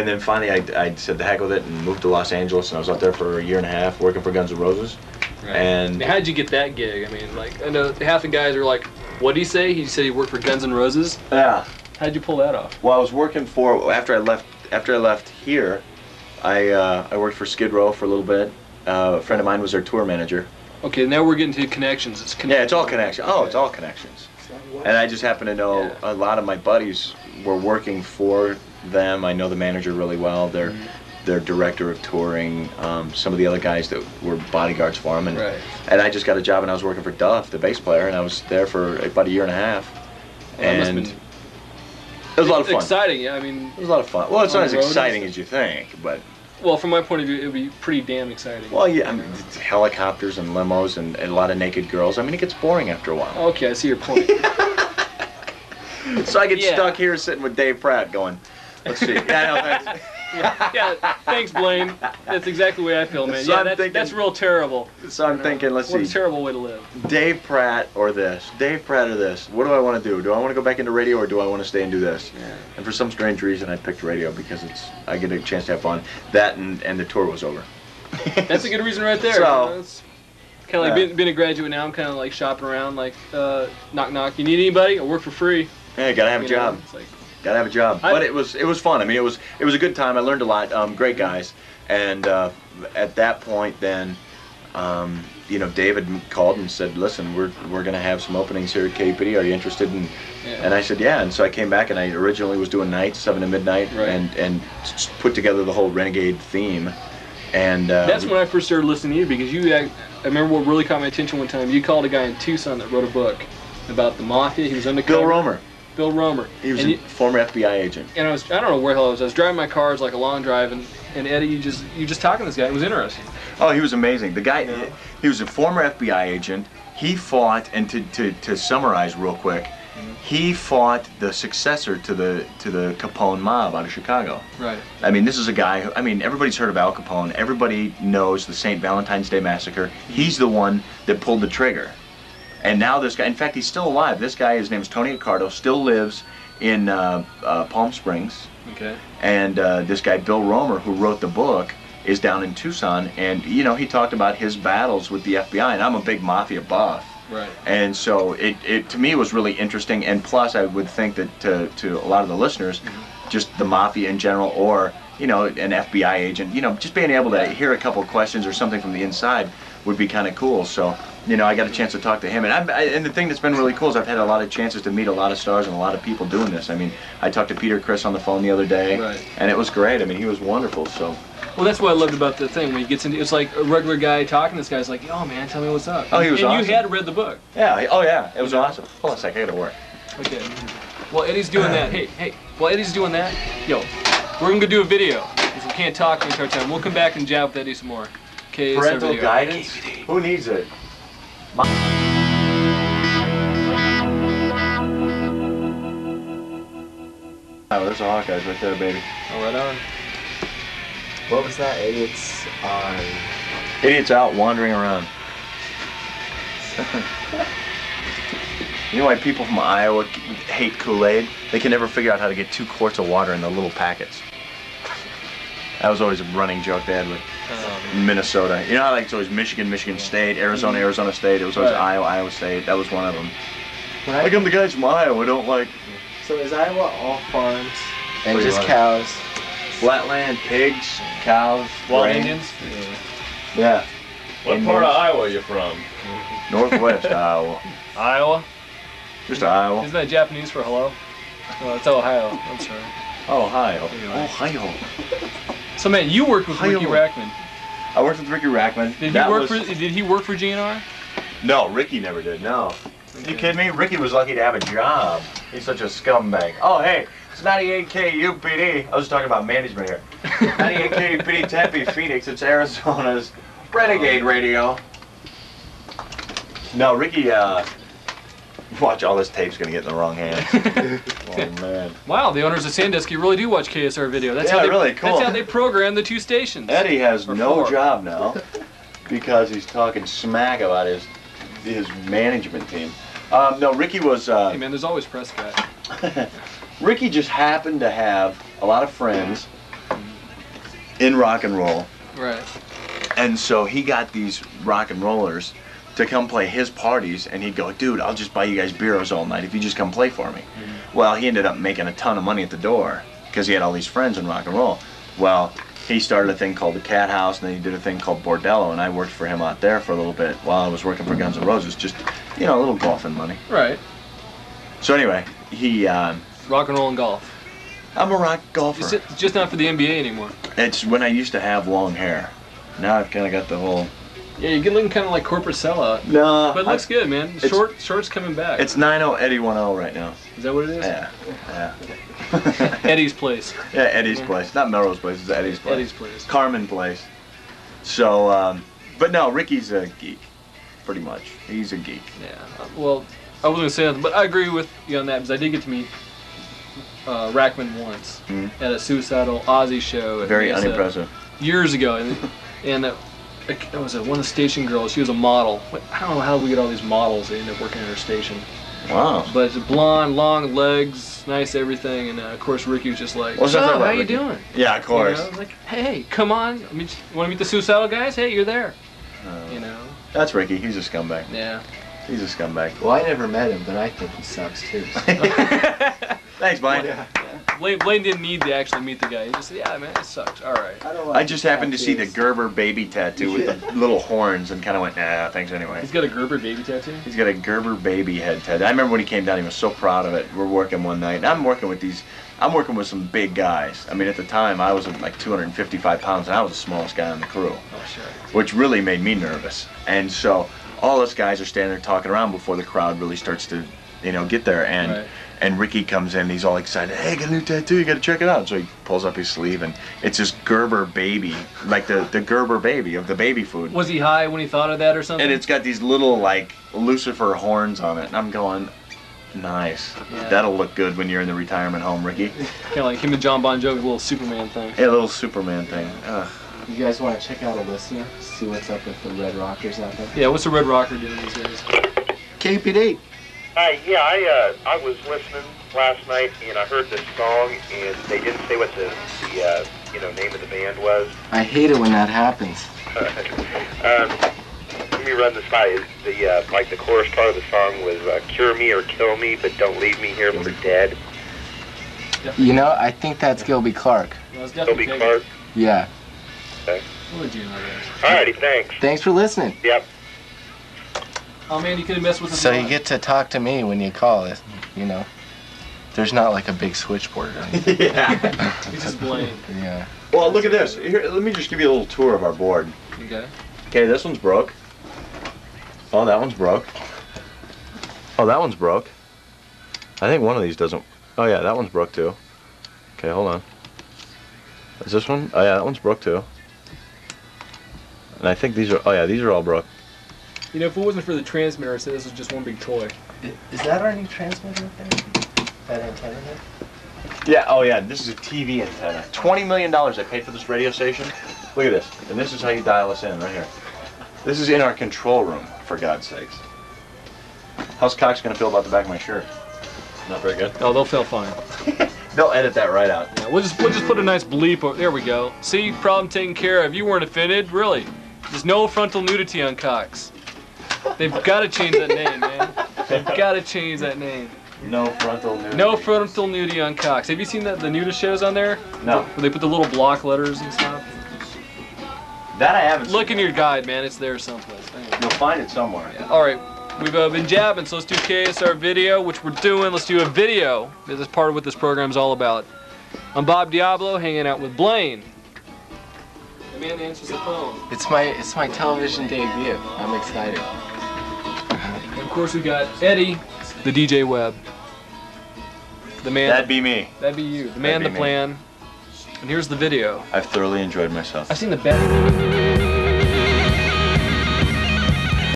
then finally I said the heck with it and moved to Los Angeles, and I was out there for a year and a half working for Guns N' Roses. Right. And how'd you get that gig? I mean, like, I know half the guys are like, what did he say? He said he worked for Guns N' Roses? Yeah. How'd you pull that off? Well, I was working for, after I left here, I worked for Skid Row for a little bit. A friend of mine was their tour manager. Okay, now we're getting to connections. Yeah, it's all connections. Oh, it's all connections. And I just happen to know a lot of my buddies were working for them. I know the manager really well. Their director of touring. Some of the other guys that were bodyguards for him. And I just got a job, and I was working for Duff, the bass player, and I was there for about a year and a half. Well, and it was a lot of fun. Exciting, yeah. I mean, it was a lot of fun. Well, it's not as exciting as you think, but. Well, from my point of view, it would be pretty damn exciting. Well, yeah, I mean, helicopters and limos and a lot of naked girls. I mean, it gets boring after a while. Okay, I see your point. So I get stuck here sitting with Dave Pratt going, let's see. Thanks, Blaine. That's exactly the way I feel, man. So that's real terrible. So I'm thinking, let's see. What a terrible way to live. Dave Pratt or this. Dave Pratt or this. What do I want to do? Do I want to go back into radio, or do I want to stay and do this? Yeah. And for some strange reason, I picked radio because I get a chance to have fun. That and the tour was over. That's a good reason right there. So, kind of like being a graduate now, I'm kind of like shopping around, like, knock knock. You need anybody? I work for free. Yeah, gotta have a job. It's like, gotta have a job. But it was fun. I mean, it was a good time. I learned a lot. Great guys. And at that point, then, you know, David called and said, "Listen, we're gonna have some openings here at KPD. Are you interested?" And I said, "Yeah." And so I came back, and I originally was doing nights, 7 to midnight, and put together the whole Renegade theme. And that's when I first started listening to you, because I remember what really caught my attention one time. You called a guy in Tucson that wrote a book about the mafia. He was undercover. Bill Romer. He was a former FBI agent. And I don't know where the hell I was. I was driving my car. It was like a long drive, and Eddie, you just talking to this guy. It was interesting. Oh, he was amazing. The guy, he was a former FBI agent. He fought, and to summarize real quick, he fought the successor to the Capone mob out of Chicago. Right. I mean, this is a guy who, I mean, everybody's heard of Al Capone. Everybody knows the St. Valentine's Day Massacre. He's the one that pulled the trigger. And now this guy, in fact, he's still alive. This guy, his name is Tony Accardo, still lives in Palm Springs. Okay. And this guy, Bill Romer, who wrote the book, is down in Tucson. And, you know, he talked about his battles with the FBI. And I'm a big mafia buff. Right. And so it to me was really interesting. And plus, I would think that to a lot of the listeners, just the mafia in general, or, you know, an FBI agent, you know, just being able to hear a couple of questions or something from the inside would be kind of cool. So, you know, I got a chance to talk to him, and the thing that's been really cool is I've had a lot of chances to meet a lot of stars and a lot of people doing this. I mean, I talked to Peter Criss on the phone the other day, and it was great. I mean, he was wonderful. So. Well, that's what I loved about the thing when he gets into. It's like a regular guy talking to this guy's like, "Oh man, tell me what's up." Oh, he was awesome. And you had read the book. Yeah. Oh yeah, it was awesome. Hold on a sec, I gotta work. Okay. Well, Eddie's doing that. Hey. While Eddie's doing that, yo, we're gonna go do a video because we can't talk the entire time. We'll come back and jab with Eddie some more. KASR Parental video. guidance? Who needs it? Oh, there's the Hawkeyes right there, baby. Oh, right on. What was that? Idiots on... Idiots out wandering around. You know why people from Iowa hate Kool-Aid? They can never figure out how to get 2 quarts of water in the little packets. That was always a running joke they had with Minnesota. You know how like it's always Michigan, Michigan State, Arizona, Arizona State. It was always Iowa, Iowa State. That was one of them. How come the guys from Iowa don't like... So is Iowa all farms and just cows? Flatland, pigs, cows, Wild Indians? Yeah. What part of Iowa are you from? Northwest Iowa. Iowa? Just Iowa. Isn't that Japanese for hello? Oh, it's Ohio. I'm sorry. Ohio. Anyway. Ohio. So man, you worked with Ricky Rackman. I worked with Ricky Rackman. Did he work for GNR? No, Ricky never did. No. Okay. You kidding me? Ricky was lucky to have a job. He's such a scumbag. Oh hey, it's 98K UPD. I was talking about management here. 98K UPD Tempe, Phoenix. It's Arizona's Renegade radio. No, Ricky. Watch, all this tape's gonna get in the wrong hands. Oh man! Wow, the owners of Sandusky really do watch KSR video. That's yeah, how they, really cool. That's how they program the 2 stations. Eddie has no job now because he's talking smack about his management team. No, Ricky was. Hey man, there's always press guy. Ricky just happened to have a lot of friends in rock and roll. Right. And so he got these rock and rollers to come play his parties, and he'd go, dude, I'll just buy you guys beers all night if you just come play for me. Well, he ended up making a ton of money at the door because he had all these friends in rock and roll. Well, he started a thing called the Cat House, and then he did a thing called Bordello, and I worked for him out there for a little bit while I was working for Guns N' Roses, just, you know, a little golfing money. Right. So anyway, he... rock and roll and golf. I'm a rock golfer. Just not for the NBA anymore. It's when I used to have long hair. Now I've kind of got the whole... Yeah, you're looking kind of like corporate sellout. No. But it looks good, man. Short's coming back. It's 9-0 Eddie 1-0 right now. Is that what it is? Yeah. Eddie's place. Yeah, Eddie's place. Not Melrose place, it's Eddie's place. Eddie's place. Carmen place. So, but no, Ricky's a geek. Pretty much. He's a geek. Yeah. Well, I wasn't going to say that, but I agree with you on that because I did get to meet Rackman once at a Suicidal Aussie show. Very unimpressive. Years ago. And it was one of the station girls. She was a model. I don't know how we get all these models that end up working at our station. Wow. But it's blonde, long legs, nice everything, and of course Ricky was just like, What's "So, how you doing?" Yeah, of course. You know? I was like, "Hey, come on! I mean, want to meet the Suicidal guys? Hey, you're there." You know. That's Ricky. He's a scumbag. Yeah. He's a scumbag. Well, I never met him, but I think he sucks too. Thanks, Blaine. Yeah. Blaine didn't need to actually meet the guy. He just said, "Yeah, man, it sucks. All right." I just happened to see the Gerber baby tattoo with the little horns and kind of went, nah, thanks anyway. He's got a Gerber baby tattoo? He's got a Gerber baby head tattoo. I remember when he came down, he was so proud of it. We're working one night, and I'm working with some big guys. I mean, at the time, I was like 255 pounds, and I was the smallest guy on the crew. Oh, sure. Which really made me nervous. And so all us guys are standing there talking around before the crowd really starts to, you know, get there. And Right. and Ricky comes in, he's all excited. Hey, I got a new tattoo, you got to check it out. So he pulls up his sleeve, and it's this Gerber baby, like the Gerber baby of the baby food. Was he high when he thought of that or something? And it's got these little, like, Lucifer horns on it. And I'm going, nice. Yeah. That'll look good when you're in the retirement home, Ricky. Kind of like him and John Bon Jovi's little Superman thing. Yeah, a little Superman thing. Ugh. You guys want to check out a listener? See what's up with the Red Rockers out there? Yeah, what's the Red Rocker doing these days? KPD. Hi, yeah, I was listening last night and I heard this song and they didn't say what the name of the band was. I hate it when that happens. Let me run this by. The chorus part of the song was "Cure me or kill me, but don't leave me here for dead." You know, I think that's Gilby Clark. Well, it's Toby definitely Clark. Yeah. Okay. What would you know, guys? Alrighty, thanks. Thanks for listening. Yep. Oh man, you could have messed with us. So you get to talk to me when you call it, you know. There's not like a big switchboard or anything. Yeah. He's just Blaine. Yeah. Well, look at this. Here, let me just give you a little tour of our board. Okay. Okay, this one's broke. Oh, that one's broke. Oh, that one's broke. I think one of these doesn't. Oh yeah, that one's broke too. Okay, hold on. Is this one? Oh yeah, that one's broke too. And I think these are. Oh yeah, these are all broke. You know, if it wasn't for the transmitter, I'd say this was just one big toy. Is that our new transmitter up there? That antenna there? Yeah. Oh yeah, this is a TV antenna. $20 million I paid for this radio station. Look at this. And this is how you dial us in right here. This is in our control room, for God's sakes. How's Cox gonna feel about the back of my shirt? Not very good. Oh, they'll feel fine. They'll edit that right out. Yeah, we'll just put a nice bleep. There we go. See, problem taken care of. You weren't offended, really. There's no frontal nudity on Cox. They've got to change that name, man. They've got to change that name. No frontal nudity. No frontal nudity on Cox. Have you seen the nudist shows on there? No. Where they put the little block letters and stuff. That I haven't. Look in seen. your guide, man. It's there someplace. Anyway. You'll find it somewhere. Yeah. All right. We've been jabbing, so let's do KSR video, which we're doing. Let's do a video. This is part of what this program's all about. I'm Bob Diablo, hanging out with Blaine. The man answers the phone. It's my television debut. I'm excited. And of course we got Eddie, the DJ Webb. The man. That'd be me. That'd be you. The man, That'd the be me. plan. And here's the video. I've thoroughly enjoyed myself. I've seen the best.